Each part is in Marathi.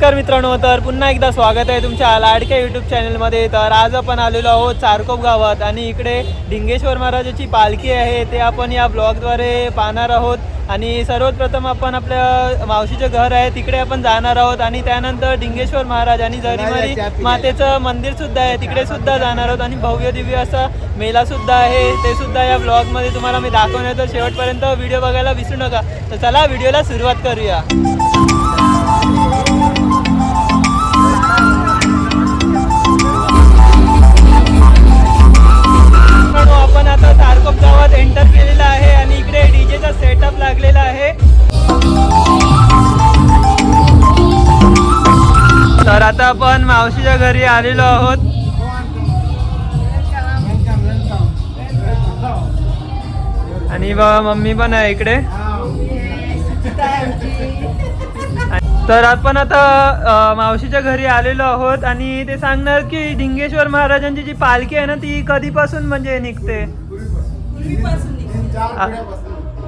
नमस्कार मित्रांनो, तर पुन्हा एकदा स्वागत आहे तुमच्या लाडक्या यूट्यूब चॅनलमध्ये। तर आज आपण आलेलो आहोत चारकोप गावात आणि इकडे ढिंगेश्वर महाराजाची पालखी आहे ते आपण या ब्लॉगद्वारे पाहणार आहोत। आणि सर्वात प्रथम आपण आपल्या मावशीचे घर आहे तिकडे आपण जाणार आहोत आणि त्यानंतर ढिंगेश्वर महाराज आणि जरीमारी मातेचं मंदिर सुद्धा आहे तिकडे सुद्धा जाणार आहोत आणि भव्य दिव्य असा मेला सुद्धा आहे ते सुद्धा या ब्लॉगमध्ये तुम्हाला मी दाखवणार। तर शेवटपर्यंत व्हिडिओ बघायला विसरू नका। तर चला व्हिडिओला सुरुवात करूया। आपण आता चारकोप गावात एंटर केलेला आहे आणि इकडे डीजेचा सेटअप लागलेला आहे। तर आता आपण मावशीच्या घरी आलेलो आहोत आणि मम्मी पण आहे इकडे। तर आपण आता मावशीच्या घरी आलेलो आहोत आणि ते सांगणार की ढिंगेश्वर महाराजांची जी पालखी आहे ना ती कधीपासून म्हणजे निघते।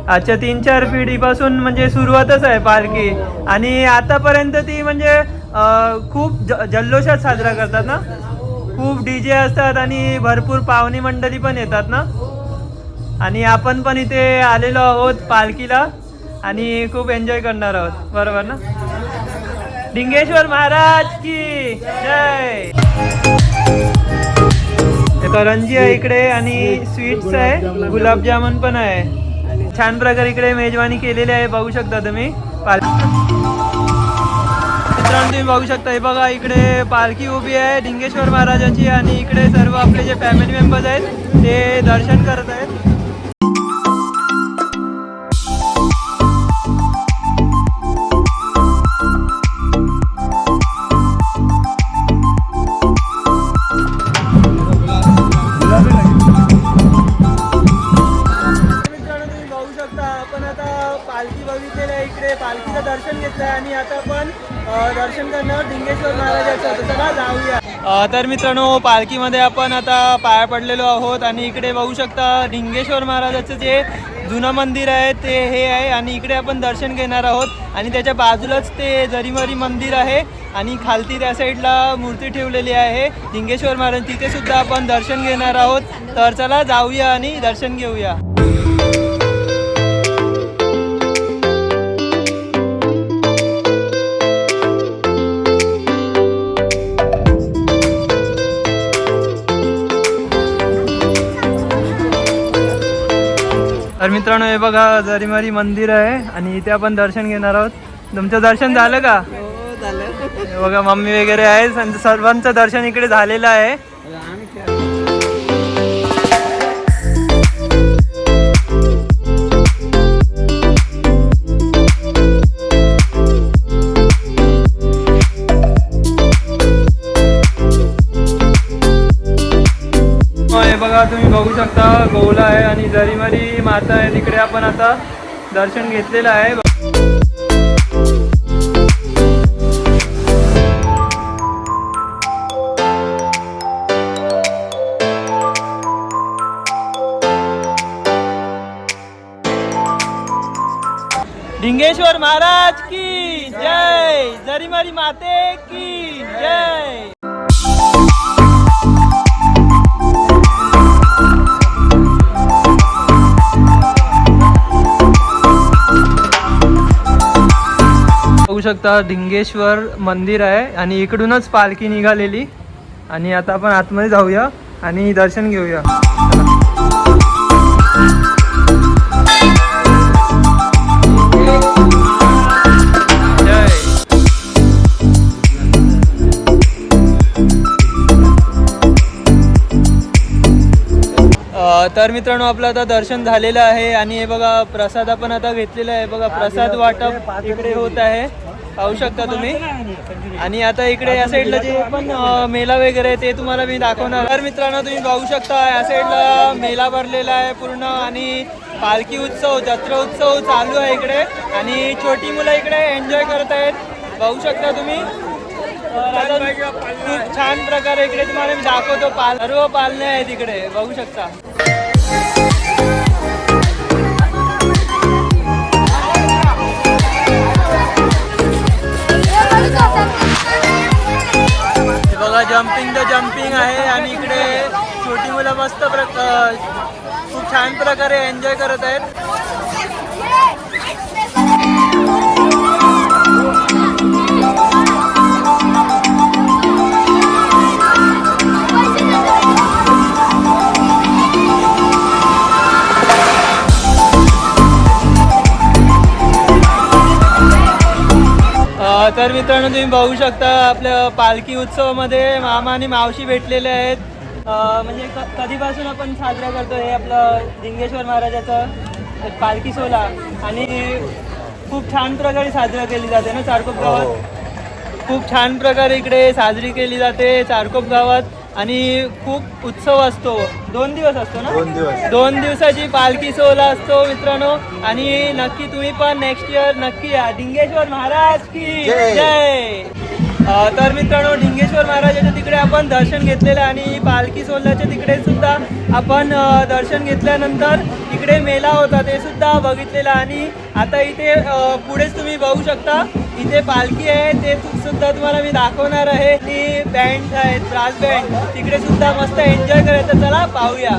अच्छा, 3-4 पिढीपासून म्हणजे सुरुवातच आहे पालखी आणि आतापर्यंत ती म्हणजे खूप जल्लोषात साजरा करतात ना। खूप डीजे असतात आणि भरपूर पाहुणी मंडळी पण येतात ना। आणि आपण पण इथे आलेलो आहोत पालखीला आणि खूप एन्जॉय करणार आहोत, बरोबर ना। ढिंगेश्वर महाराज की जय। करंजी आहे इकडे आणि स्वीट्स आहे, गुलाबजामुन पण आहे। छान प्रकारे इकडे मेजवानी केलेली आहे, बघू शकता तुम्ही। मित्रांनो तुम्ही बघू शकता, हे बघा इकडे पालखी उभी आहे ढिंगेश्वर महाराजाची आणि इकडे सर्व आपले जे फॅमिली मेंबर्स आहेत ते दर्शन करत आहेत। पालखी बघितलेलं आहे, इकडे पालखीचं दर्शन घेतलं आहे आणि आता आपण दर्शन करणार ढिंगेश्वर महाराजाचं। तर चला जाऊया। तर मित्रांनो पालखीमध्ये आपण आता पाया पडलेलो आहोत आणि इकडे बघू शकता ढिंगेश्वर महाराजाचं जे जुनं मंदिर आहे ते हे आहे आणि इकडे आपण दर्शन घेणार आहोत आणि त्याच्या बाजूलाच ते जरीमारी मंदिर आहे आणि खालती त्या साईडला मूर्ती ठेवलेली आहे ढिंगेश्वर महाराज, तिथे सुद्धा आपण दर्शन घेणार आहोत। तर चला जाऊया आणि दर्शन घेऊया। तर मित्रांनो हे बघा जरीमारी मंदिर आहे आणि इथे आपण दर्शन घेणार आहोत। तुमचं दर्शन झालं का? हो झालं। हे बघा मम्मी वगैरे आहे, सर्वांचं दर्शन इकडे झालेलं आहे। बघा तुम्ही बघू शकता गौला आहे आणि जरीमारी माता आहे तिकडे आपण आता दर्शन घेतलेलं आहे। ढिंगेश्वर महाराज की जय, जरीमारी माते की जय। बघू शकता ढिंगेश्वर मंदिर आहे आणि इकडूनच पालखी निघालेली आणि आता आपण आतमध्ये जाऊया आणि दर्शन घेऊया। तर मित्रांनो आपलं आता दर्शन झालेलं आहे आणि हे बघा प्रसाद आपण आता घेतलेला आहे। बघा प्रसाद वाटप इकडे होत आहे, पाहू शकता तुम्ही। आणि आता इकडे या साईडला जे पण मेला वगैरे ते तुम्हाला मी दाखवणार। तर मित्रांनो तुम्ही बघू शकता या साईडला मेला भरलेला आहे पूर्ण आणि पालखी उत्सव जत्रा उत्सव चालू आहे इकडे आणि छोटी मुलं इकडे एन्जॉय करत आहेत, बघू शकता तुम्ही। खूप छान प्रकारे इकडे तुम्हाला मी दाखवतो, सर्व पालने आहेत इकडे, बघू शकता। Thank you. Jumping the jumping आहे आणि इकडे छोटी मुलं मस्त खूप छान प्रकारे एन्जॉय करत आहेत. तर मित्रांनो तुम्ही बघू शकता आपल्या पालखी उत्सवामध्ये मामा आणि मावशी भेटलेले आहेत. म्हणजे कधीपासून आपण साजरा करतो हे आपलं लिंगेश्वर महाराजाचं पालखी सोहळा आणि खूप छान प्रकारे साजरा केली जाते ना चारकोप गावात. खूप छान प्रकारे इकडे साजरी केली जाते चारकोप गावात आणि खूप उत्सव असतो. 2 दिवस असतो ना. 2 दिवसाची पालखी सोहळा असतो मित्रांनो. आणि नक्की तुम्ही पण नेक्स्ट इयर नक्की या. डिंगेश्वर महाराज की जय. तर मित्रांनो डिंगेश्वर महाराजाच्या तिकडे आपण दर्शन घेतलेलं आणि पालखी सोहळ्याच्या तिकडे सुद्धा आपण दर्शन घेतल्यानंतर इकडे मेला होता ते सुद्धा बघितलेला. आणि आता इथे पुढेच तुम्ही बघू शकता इथे पालखी आहे ते सुद्धा तुम्हाला मी दाखवणार आहे. आणि बँड आहेत ब्रास बँड तिकडे सुद्धा मस्त एन्जॉय करायचं. चला पाहूया.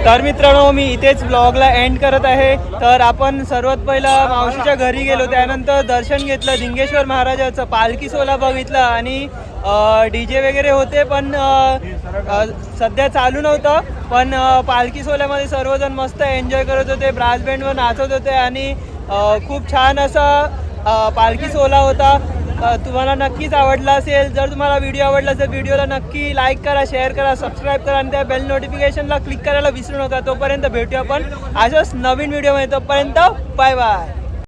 तर मित्रांनो मी इथेच ब्लॉगला एंड करत आहे. तर आपण सर्वात पहिला मावशीच्या घरी गेलो, त्यानंतर दर्शन घेतलं, ढिंगेश्वर महाराजाचं पालखी सोहळा बघितला आणि DJ वगैरे होते पण सध्या चालू नव्हतं. पण पालखी सोहळ्यामध्ये सर्वजण मस्त एन्जॉय करत होते, ब्रास बँडवर नाचत होते आणि खूप छान असा पालखी सोहळा होता. तुम्हाला नक्कीच आवडला असेल. जर तुम्हाला व्हिडिओ आवडला असेल व्हिडिओला नक्की लाईक करा, शेअर करा, सबस्क्राईब करा आणि त्या बेल नोटिफिकेशनला क्लिक करायला विसरू नका. तोपर्यंत भेटूया आपण अशाच नवीन व्हिडिओमध्ये. तोपर्यंत बाय बाय.